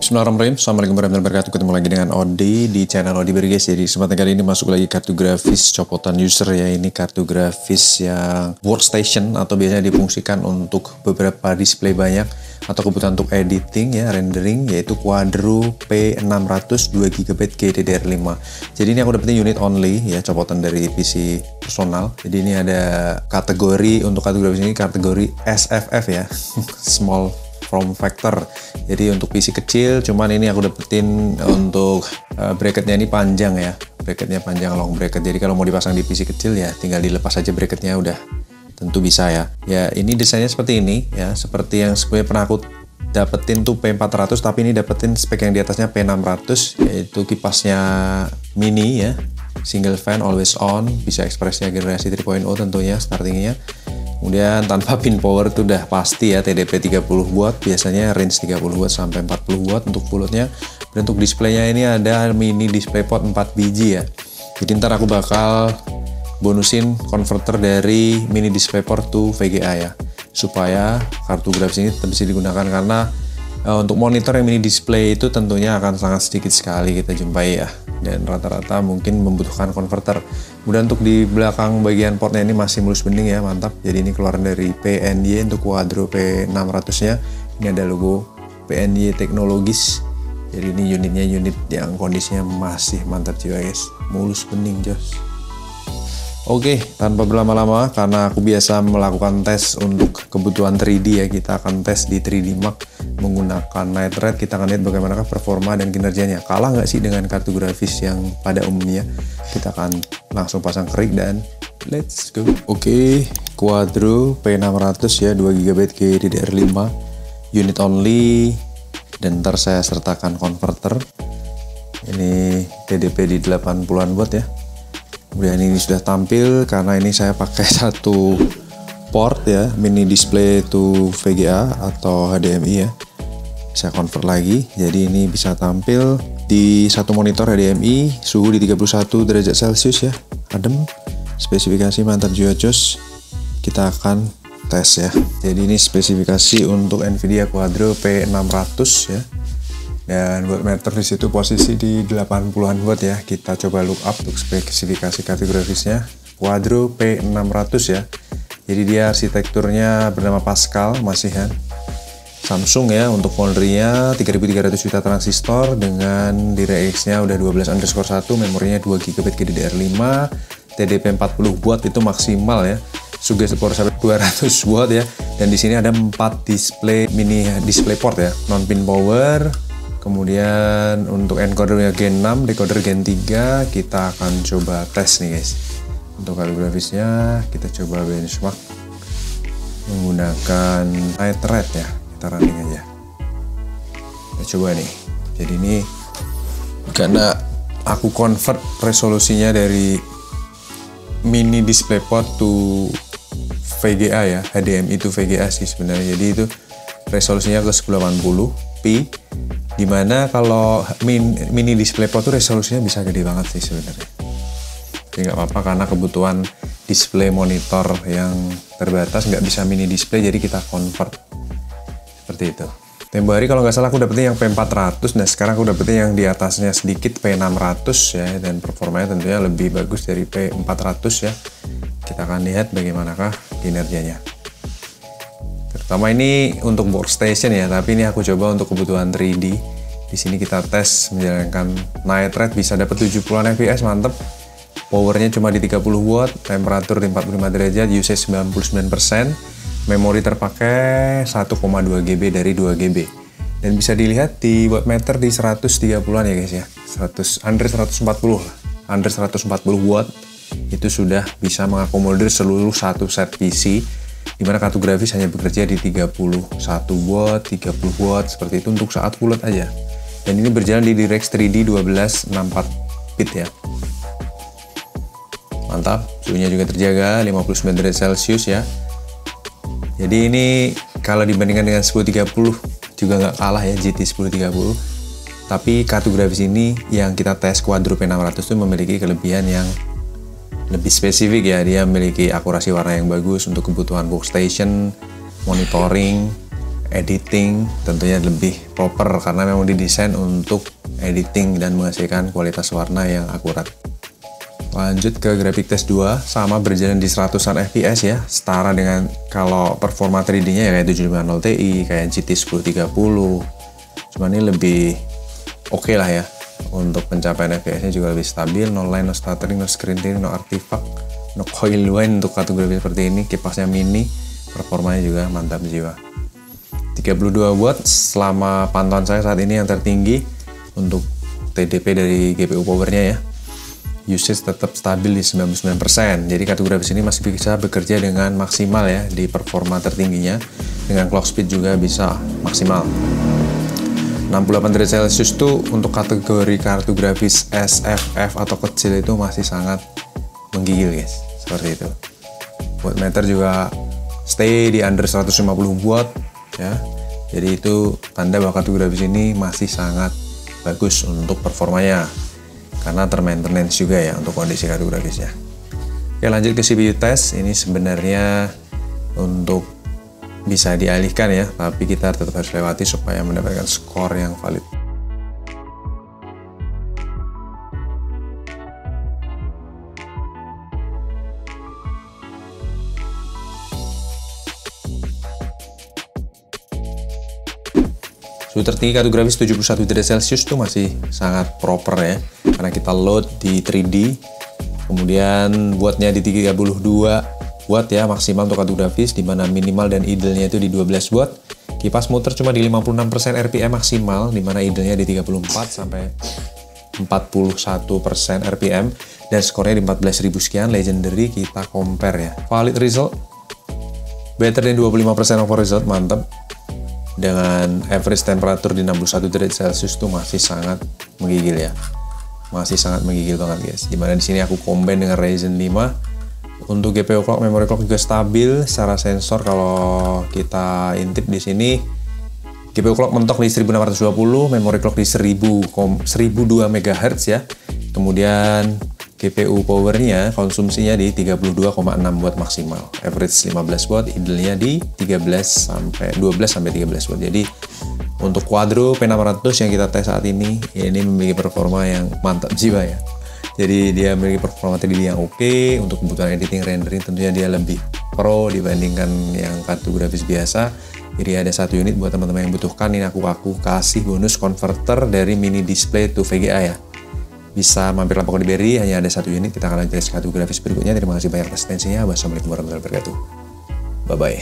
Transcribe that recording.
Bismillahirrahmanirrahim. Assalamualaikum warahmatullahi wabarakatuh. Ketemu lagi dengan Odi di channel Odi Berges. Jadi kesempatan kali ini masuk lagi kartu grafis copotan user ya. Ini kartu grafis yang workstation atau biasanya difungsikan untuk beberapa display banyak atau kebutuhan untuk editing ya, rendering, yaitu Quadro P600 2GB GDDR5. Jadi ini aku dapetin unit only ya, copotan dari PC personal. Jadi ini ada kategori untuk kartu grafis ini kategori SFF ya, small form factor. Jadi untuk PC kecil, cuman ini aku dapetin untuk bracketnya ini panjang ya, bracketnya panjang, long bracket. Jadi kalau mau dipasang di PC kecil ya tinggal dilepas aja bracketnya, udah tentu bisa ya. Ya ini desainnya seperti ini ya, seperti yang sebelumnya pernah aku dapetin tuh P400, tapi ini dapetin spek yang di atasnya P600, yaitu kipasnya mini ya, single fan, always on, bisa ekspresinya generasi 3.0 tentunya startingnya. Kemudian tanpa pin power itu udah pasti ya, TDP 30 watt, biasanya range 30 watt sampai 40 watt untuk fullnya. Dan untuk displaynya ini ada mini DisplayPort 4 biji ya. Jadi ntar aku bakal bonusin converter dari mini DisplayPort to VGA ya, supaya kartu grafis ini tetap bisa digunakan, karena untuk monitor yang mini display itu tentunya akan sangat sedikit sekali kita jumpai ya, dan rata-rata mungkin membutuhkan converter. Kemudian untuk di belakang bagian portnya ini masih mulus bening ya, mantap. Jadi ini keluaran dari PNY untuk Quadro P600 nya. Ini ada logo PNY Teknologis. Jadi ini unitnya unit yang kondisinya masih mantap juga guys, mulus bening jos. Oke, tanpa berlama-lama, karena aku biasa melakukan tes untuk kebutuhan 3D ya, kita akan tes di 3D Mark menggunakan Night Red. Kita akan lihat bagaimanakah performa dan kinerjanya, kalah nggak sih dengan kartu grafis yang pada umumnya. Kita akan langsung pasang kerik dan let's go. Oke, Quadro P600 ya, 2GB GDDR5, unit only, dan ntar saya sertakan converter. Ini TDP di 80-an watt ya. Kemudian ini sudah tampil, karena ini saya pakai satu port ya, mini display to VGA atau HDMI ya. Saya convert lagi, jadi ini bisa tampil di satu monitor HDMI, suhu di 31 derajat Celcius ya, adem. Spesifikasi mantap juga jos. Kita akan tes ya. Jadi ini spesifikasi untuk Nvidia Quadro P600 ya. Dan wattmeter di situ posisi di 80-an watt ya. Kita coba look up untuk spesifikasi kartu grafisnya. Quadro P600 ya. Jadi dia arsitekturnya bernama Pascal, masih kan Samsung ya. Untuk foundry-nya 3300 juta transistor dengan DirectX-nya udah 12_1, memorinya 2GB GDDR5, TDP 40 watt itu maksimal ya. Suggested power sampai 200 watt ya. Dan di sini ada 4 display mini DisplayPort ya, non pin power. Kemudian untuk encodernya Gen 6, decoder Gen 3, kita akan coba tes nih guys. Untuk kartu grafisnya kita coba benchmark menggunakan Night Red ya, kita running aja. Kita coba nih. Jadi ini karena aku convert resolusinya dari mini DisplayPort to VGA ya, HDMI to VGA sih sebenarnya. Jadi itu resolusinya ke 1080p. Dimana kalau mini DisplayPort tuh resolusinya bisa gede banget sih sebenarnya. Tapi nggak apa-apa, karena kebutuhan display monitor yang terbatas nggak bisa mini display, jadi kita convert seperti itu. Tempo hari kalau nggak salah aku dapetin yang P400, dan sekarang aku dapetin yang di atasnya sedikit P600 ya, dan performanya tentunya lebih bagus dari P400 ya. Kita akan lihat bagaimanakah kinerjanya. Terutama ini untuk workstation ya, tapi ini aku coba untuk kebutuhan 3D. Di sini kita tes menjalankan Night Red, bisa dapat 70-an fps, mantep. Powernya cuma di 30 watt, temperatur di 45 derajat, usage 99%, memori terpakai 1,2 GB dari 2 GB. Dan bisa dilihat di wattmeter di 130-an ya guys ya, under 140 lah, under 140 watt itu sudah bisa mengakomodir seluruh satu set PC, dimana kartu grafis hanya bekerja di 31 watt, 30 watt seperti itu untuk saat full load aja. Dan ini berjalan di DirectX 3D 1264 bit ya. Mantap, suhunya juga terjaga 59 derajat Celcius ya. Jadi ini kalau dibandingkan dengan 1030 juga nggak kalah ya, GT 1030. Tapi kartu grafis ini yang kita tes Quadro P600 itu memiliki kelebihan yang lebih spesifik ya. Dia memiliki akurasi warna yang bagus untuk kebutuhan workstation, monitoring, editing tentunya lebih proper karena memang didesain untuk editing dan menghasilkan kualitas warna yang akurat. Lanjut ke graphic test 2, sama berjalan di 100-an fps ya, setara dengan kalau performa 3D-nya ya kayak 750 Ti, kayak GT 1030. Cuma ini lebih oke lah ya. Untuk pencapaian fps-nya juga lebih stabil, no line, no stuttering, no screen tearing, no artifact, no coil whine untuk kategori seperti ini. Kipasnya mini, performanya juga mantap jiwa. 32 watt selama pantauan saya saat ini yang tertinggi untuk TDP dari GPU powernya ya. Usage tetap stabil di 99%, jadi kartu grafis ini masih bisa bekerja dengan maksimal ya di performa tertingginya. Dengan clock speed juga bisa maksimal. 68 derajat Celcius tuh untuk kategori kartu grafis SFF atau kecil itu masih sangat menggigil guys, seperti itu. Wattmeter juga stay di under 150 watt ya, jadi itu tanda bahwa kartu grafis ini masih sangat bagus untuk performanya karena termaintenance juga ya untuk kondisi kartu grafisnya. Oke, lanjut ke CPU test. Ini sebenarnya untuk bisa dialihkan ya, tapi kita tetap harus lewati supaya mendapatkan skor yang valid. Suhu tertinggi kartu grafis 71 derajat Celcius itu masih sangat proper ya, karena kita load di 3D, kemudian wattnya di 32 watt ya maksimal untuk kartu grafis, dimana minimal dan idle-nya itu di 12 watt. Kipas muter cuma di 56% RPM maksimal, dimana idle-nya di 34 sampai 41% RPM, dan skornya di 14.000 sekian. Legendary kita compare ya. Valid result better than 25% over result, mantap. Dengan average temperatur di 61 derajat Celcius itu masih sangat menggigil ya, masih sangat menggigil banget guys. Dimana di sini aku combine dengan Ryzen 5. Untuk GPU clock, memory clock juga stabil. Secara sensor kalau kita intip di sini, GPU clock mentok di 1620, memory clock di 1002 MHz ya. Kemudian GPU powernya konsumsinya di 32,6 watt maksimal, average 15 watt, idle-nya di 12 sampai 13 watt. Jadi untuk Quadro P600 yang kita tes saat ini memiliki performa yang mantap jiwa ya. Jadi dia memiliki performa 3D yang oke. Untuk kebutuhan editing, rendering tentunya dia lebih pro dibandingkan yang kartu grafis biasa. Jadi ada satu unit buat teman-teman yang butuhkan, ini aku kasih bonus converter dari mini display to VGA ya. Bisa mampir lapor di Berry, hanya ada satu unit. Kita akan lanjut kartu grafis berikutnya. Terima kasih banyak atas atensinya. Wassalamualaikum warahmatullahi wabarakatuh. Bye bye.